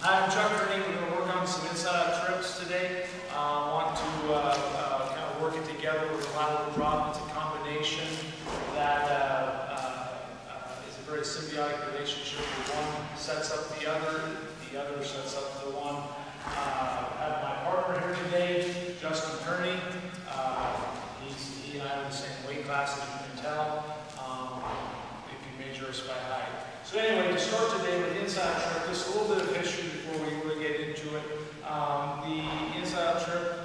Hi, I'm Chuck Kearney. We're going to work on some inside-out trips today. Want to kind of work it together with a lateral drop. It's a combination that is a very symbiotic relationship where one sets up the other sets up the one. I have my partner here today, Justin Kearney. He and I are in the same weight class, as you can tell, if you measure us by height. So anyway, to start today with the inside trip, just a little bit of history before we really get into it. The inside trip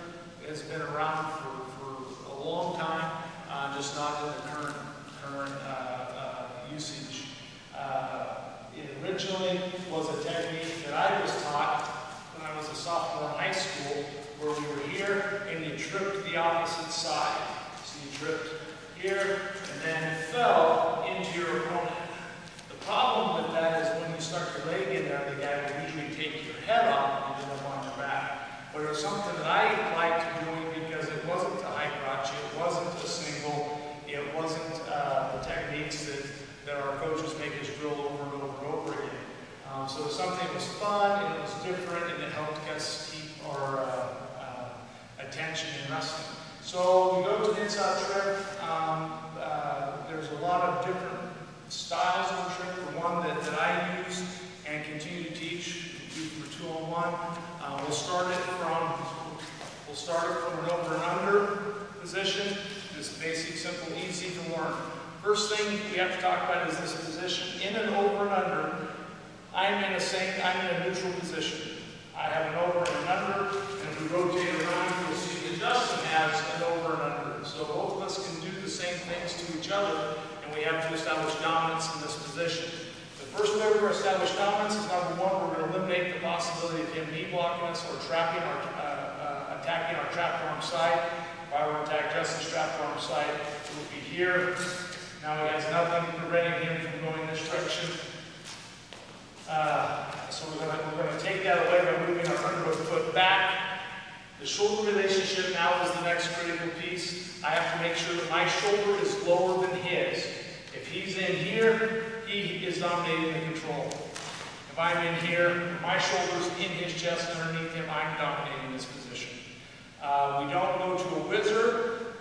has been around for a long time, just not in the current usage. It originally was a technique that I was taught when I was a sophomore in high school, where we were here and you tripped the opposite side. So you tripped here and then fell into your opponent. The problem with that is when you start your leg in there, the guy will usually take your head off and end up on your back. But it was something that I liked doing because it wasn't a high crotch, it wasn't a single, it wasn't the techniques that our coaches make us drill over and over and over again. So it was something that was fun, and it was different, and it helped us keep our attention in wrestling. So we go to the inside trip. There's a lot of different styles of the trick. The one that I use and continue to teach for 2-on-1. We'll start it from an over and under position. Just basic, simple, easy to learn. First thing we have to talk about is this position. In an over and under, I'm in a neutral position. I have an over and an under, and if we rotate around, you'll see that Justin has an over and under. So both of us can do the same things to each other, and we have to establish dominance in this position. The first way we're going to establish dominance is number one, we're going to eliminate the possibility of him knee blocking us or attacking our trapped arm side. If I were to attack Justin's trapped arm side, it would be here. Now he has nothing preventing him from going this direction. So we're going to take that away by moving our underhook foot back. The shoulder relationship now is the next critical piece. I have to make sure that my shoulder is lower than his. If he's in here, he is dominating the control. If I'm in here, my shoulder's in his chest underneath him, I'm dominating this position. We don't go to a whizzer.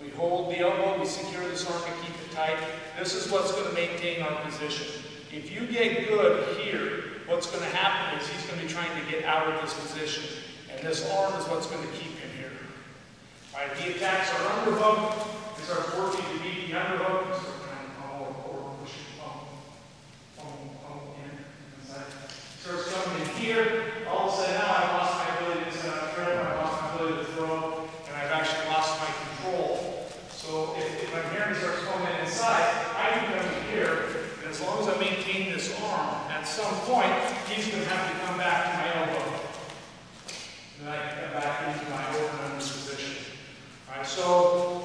We hold the elbow, we secure this arm and keep it tight. This is what's going to maintain our position. If you get good here, what's going to happen is he's going to be trying to get out of this position. And this arm is what's going to keep him here. All right, he attacks our underhook. He starts working to beat the underhook. So we're trying to pummel or push it, pummel in. Inside. Starts coming in here. All of a sudden now I've lost my ability to set up trip, I've lost my ability to throw, and I've actually lost my control. So if I'm here and he starts coming inside, I can come in here. As long as I maintain this arm, at some point, he's going to have to come back to my elbow. And I can come back into my over and under position. All right, so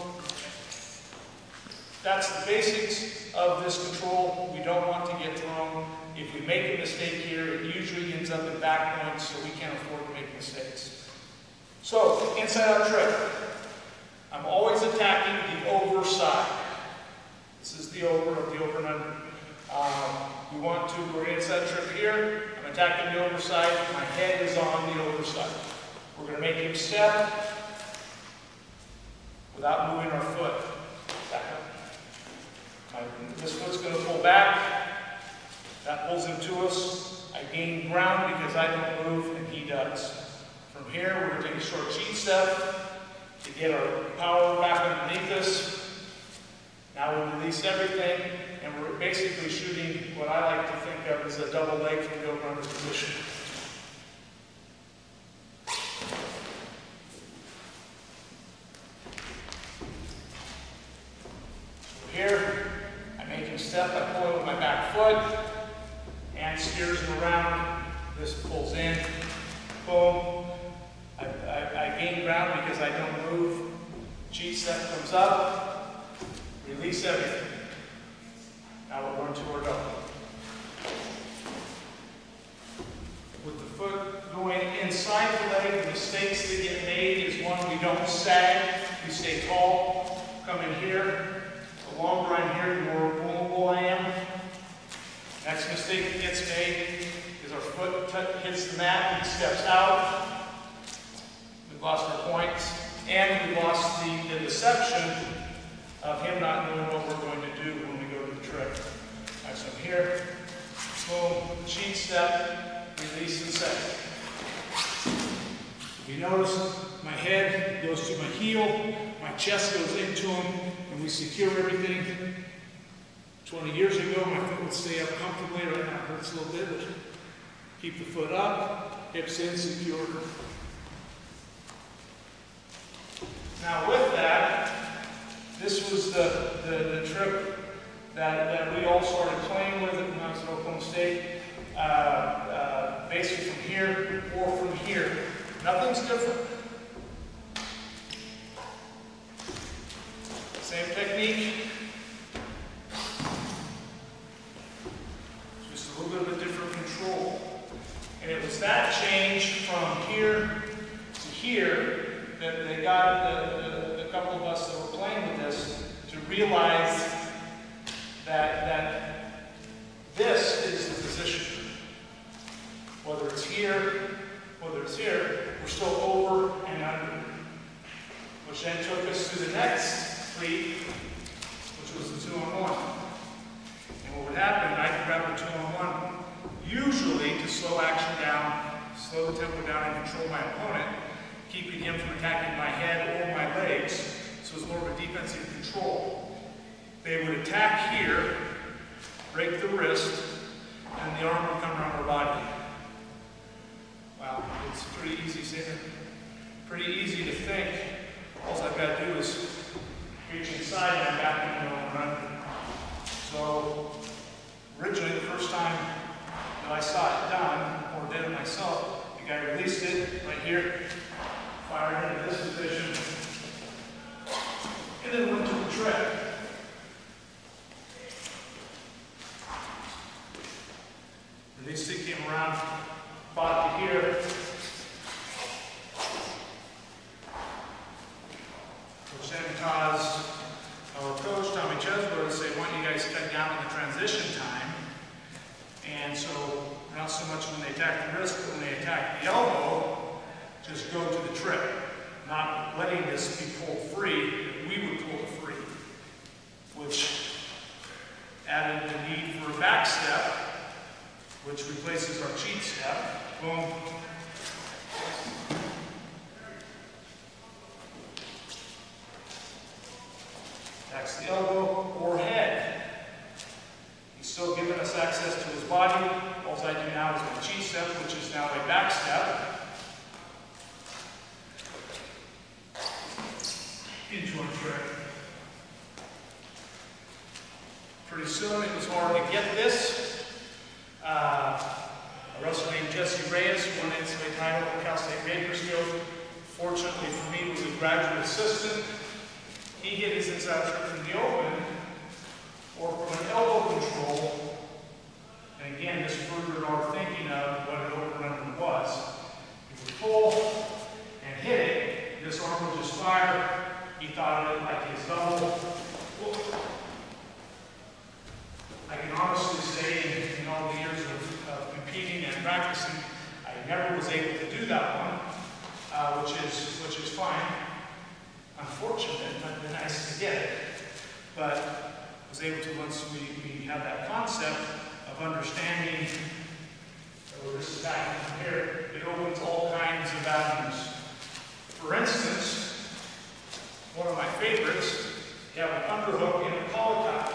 that's the basics of this control. We don't want to get thrown. If we make a mistake here, it usually ends up in back points, so we can't afford to make mistakes. So, inside out trick. I'm always attacking the over side. This is the over of the over and under. We're inside trip here, I'm attacking the overside, my head is on the overside. We're going to make him step without moving our foot. Back up. This foot's going to pull back, that pulls him to us. I gain ground because I don't move and he does. From here, we're going to take a short cheat step to get our power back underneath us. Now we release everything, and we're basically shooting what I like to think of as a double leg from the over under position. So here, I make him step, I pull in with my back foot, and steers him around. This pulls in, boom. I gain ground because I don't move. Cheat step comes up. Release everything. Now we're going to our double. With the foot going inside the leg, the mistakes that get made is one, we don't sag, we stay tall. Come in here. The longer I'm here, the more vulnerable I am. Next next mistake that gets made is our foot hits the mat, he steps out. We've lost our points, and we've lost the deception of him not knowing what we're going to do when we go to the trick. All right, so I'm here, boom, cheat step, release and set. You notice my head goes to my heel, my chest goes into him, and we secure everything. 20 years ago, my foot would stay up comfortably. Right now it hurts a little bit, but keep the foot up, hips in, secure. Now with that, this was the trip that we all started playing with when I was at Oklahoma State. Basically from here or from here. Nothing's different. Same technique. Just a little bit of a different control. And it was that change from here to here that they got the couple of us that were playing with this to realize that this is the position. Whether it's here, whether it's here, we're still over and under. Which then took us to the next cleat, which was the 2-on-1. And what would happen, I could grab the 2-on-1, usually to slow action down, slow the tempo down, and control my opponent, keeping him from attacking my head or my legs, so it's more of a defensive control. They would attack here, break the wrist, and the arm would come around our body. Wow, it's pretty easy to think. All I've got to do is reach inside and I'm back in the run. So originally the first time that I saw it done, or did it myself, the guy released it right here, fired into this position, and then went to the trick. Released it, came around, fought to here. Which then caused our coach, Tommy Chesbrough, to say, why don't you guys cut down on the transition time? And so, not so much when they attack the wrist, but when they attack the elbow, just go to the trip. Not letting this be pulled free, we would pull it free. Which added the need for a back step, which replaces our cheat step. Boom. Attacks the elbow or head. He's still giving us access to his body. All I do now is my cheat step, which is now a back step. Into a trick. Pretty soon it was hard to get this. A wrestler named Jesse Reyes won an NCAA title at Cal State Bakersfield. Fortunately for me, was a graduate assistant. He hit his inside trick from the open or from an elbow control. And again, this furthered our thinking of what an open under was. He would pull and hit it. This arm would just fire. He thought of it like his double. I can honestly say in all the years of competing and practicing, I never was able to do that one, which is fine. Unfortunate, but been nice to get it. But was able to, once we have that concept of understanding, this is back from here, it opens all kinds of avenues. For instance, one of my favorites, you have an underhook in a collar tie.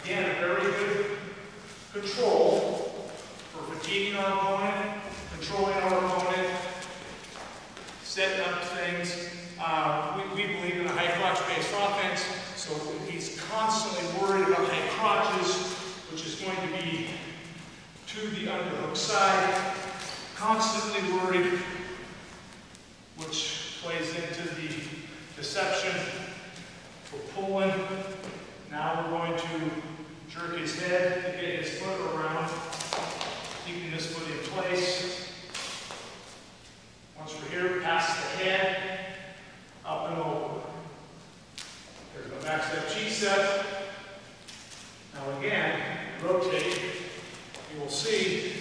Again, a very good control for fatiguing our opponent, controlling our opponent, setting up things. We believe in a high crotch-based offense, so he's constantly worried about high crotches, which is going to be to the underhook side, constantly worried, which plays into the deception. We're pulling. Now we're going to jerk his head to get his foot around, keeping this foot in place. Once we're here, past the head, up and over. There's my back step, cheat step. Now again, rotate, will see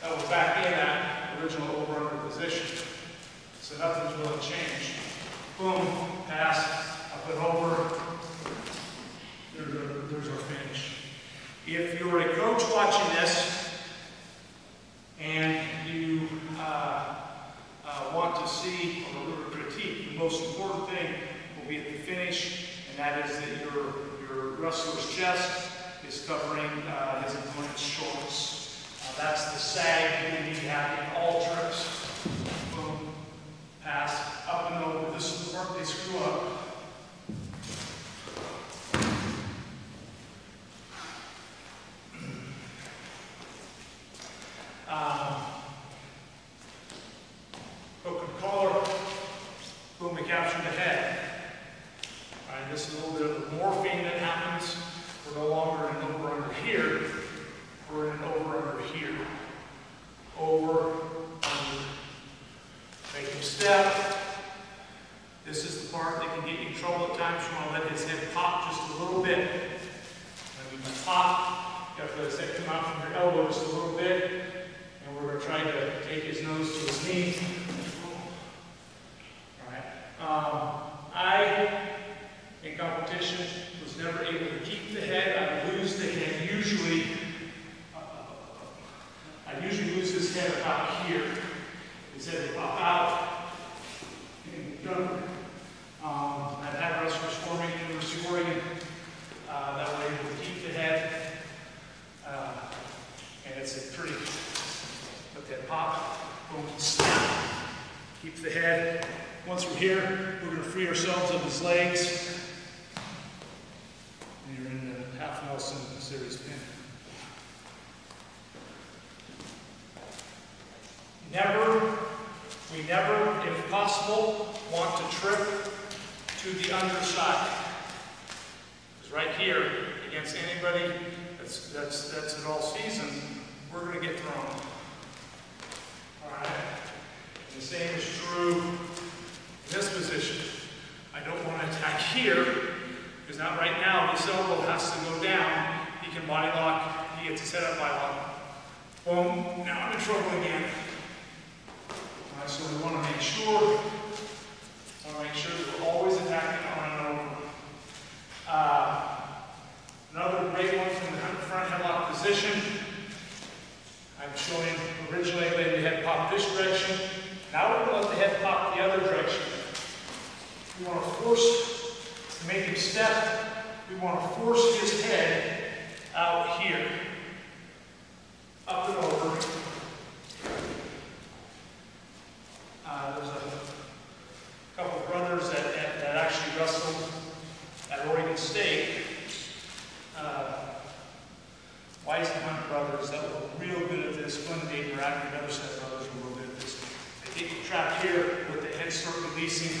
that we're back in that original over-under position. So nothing's really changed. Boom, pass, up and over. There's our finish. If you're a coach watching this and you want to see or critique, the most important thing will be at the finish, and that is that your wrestler's chest is covering his opponent's shorts. That's the sag that you need to have in all trips. Boom, pass, up and over. This is the part they screw up. Hook and collar, boom, we capture the head. All right, this is a little bit of the morphine that happens. We're no longer in an over-under here. We're in an over-under here. Over, under. Make him step. This is the part that can get you in trouble at times. You want to let his head pop just a little bit. When you pop, you have to let his head come out from your elbow just a little bit. And we're going to try to take his nose to his knee. I, in competition, was never able to keep the head. I would lose the head usually. I usually lose his head about here. His head would pop out. I've had wrestlers for me in University of Oregon that were able to keep the head. And it's a pretty, let that pop, boom, snap. Keep the head. Once we're here, we're going to free ourselves of his legs. And you're in the half Nelson series pin. We never, if possible, want to trip to the underside. Because right here, against anybody that's at all season, we're going to get thrown. All right. And the same is true in this position. I don't want to attack here, because now right now this elbow has to go down. He can body lock. He gets his head up body lock. Boom. Now I'm in trouble again. All right, so we want to make sure that we're always attacking on and over. Another great one from the front headlock position. I'm showing originally letting the head pop this direction. Now we're going to let the head pop the other direction. We want to force to make him step. We want to force his head out here, up and over. There's a couple of brothers that actually wrestled at Oregon State. Weisenhunt brothers that were real good at this. Glenn Dayton, another set of brothers were real good at this. They take the trap here, let the head start releasing.